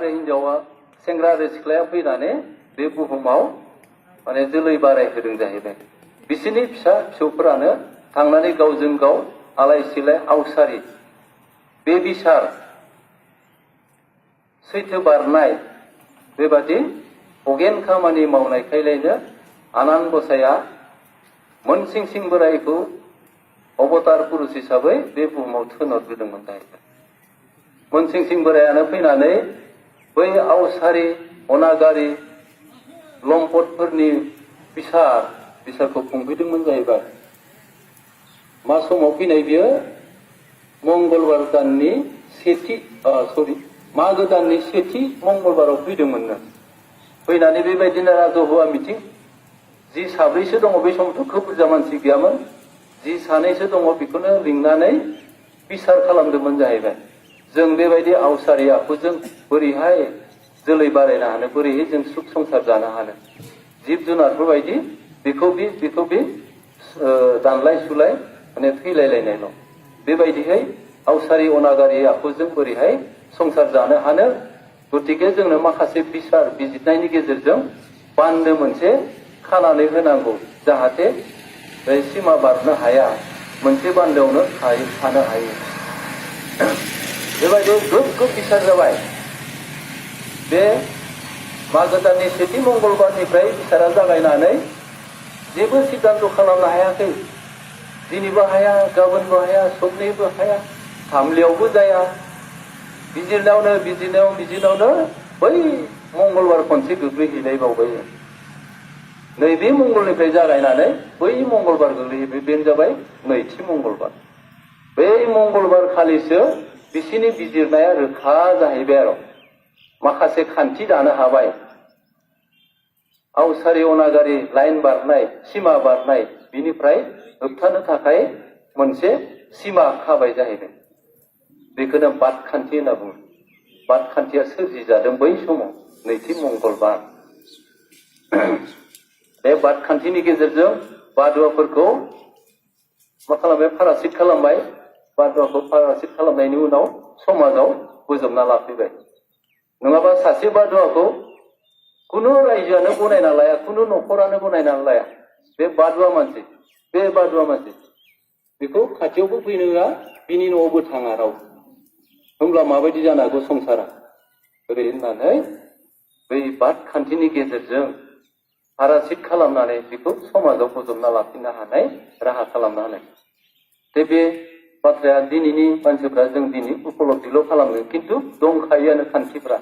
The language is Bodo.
आरो हिनजावा सेंग्रा आरो सिख्लाया फैनानै बे बुहुमाव माने जोलै बारायहोदों जाहैबाय। बिसोरनि फिसा फिसौफोरानो थांनानै गावजों गाव आलाय सिलाय आवसारि बे बिसार सैथो बारनाय बेबादि अगेन खामानि मावनायखायलायनो आनान गसाइया मोनसिं सिं बोरायखौ अबतार पुरुष हिसाबै बे बुहुमाव थिनहरग्रोदोंमोन जाहैबाय। मोनसिं सिं बोरायानो फैनानै बै आवसारि अनागारि लम्पटफोरनि बिसारखौ खुंफैदोंमोन जाहैबाय। मा समाव फैनाय बियो? मंगलबार दाननि मागो दाननि सेथि मंगलबाराव फैदोंमोननो। फैनानै बेबायदिनो राजहुवा मिथिं जि साब्रैसो दङ, बे समावथ' खोब बुरजा मानसि गैयामोन, जि सानैसो दङ बेखौनो लिंनानै बिसार खालामदोंमोन जाहैबाय। जों बेबायदि आवसारि आखुजों बोरैहाय जोलै बारायनो हानो, बोरैहाय जों सुख संसार जानो हानो, जिब जुनारफोरबायदि बेखौ बे दानलाय सुलाय माने थैलायलायनायल'। बेबायदिहाय आवसारि अनागारि आखुजों बोरैहाय संसार जानो हानो, गतिके जोंनो माखासे बिसार बिजिरनायनि गेजेरजों बान्दो मोनसे खानानै होनांगौ, जाहाथे बे सिमा बारनो हाया, मोनसे बान्दोआवनो थानो हायो। बेबायदि गोग्गो बिसार जाबाय। बे मागो दाननि सेथि मंगलबारनिफ्राय बिसारा जागायनानै जेबो सिद्धान्त खालामनो हायाखै। दिनैबो हाया, गाबोनबो हाया, सबनैबो हाया, हामलियावबो जाया। बिजिरनायावनो बै मंगलबार खनसे गोग्लैहैलायबावबाय। नैबे मंगलनिफ्राय जागायनानै बै मंगलबार गोग्लैहैबाय। बेनो जाबाय नैथि मंगलबार। बै मंगलबार खालिसो बिसिनि बिजिरनाया रोखा जाहैबाय आरो माखासे खान्थि दानो हाबाय। आवसारि अनागारि लाइन बारनाय, सिमा बारनाय, बिनिफ्राय होबथानो थाखाय मोनसे सिमा खाबाय जाहैबाय। बेखौनो बादखान्थि होनना बुङो। बादखान्थिया सोरजिजादों बै समाव, नैथि मंगलबार। बे बादखान्थिनि गेजेरजों बादुवाफोरखौ मा खालामबाय? पारासिट खालामबाय। बादुवाखौ पारासिट खालामनायनि उनाव समाजाव बोजबना लाफैबाय। नङाबा सासे बादुवाखौ खुनु रायजोआनो गनायना लाया, खुनु न'खरानो गनायना लाया। बे बादुवा मानसि बेखौ खाथियावबो फैनो होआ, बिनि न'आवबो थाङा रावबो। होमब्ला माबायदि जानो हागौ संसारा? ओरै होननानै बै बादखान्थिनि गेजेरजों पारासिट खालामनानै बेखौ समाजाव बोजबना लाफिननो हानाय राहा खालामनो हानाय। बे बाथ्राया दिनैनि मानसिफ्रा जों दिनै उपलब्धिल' खालामो, खिन्थु दंखायोआनो खान्थिफ्रा।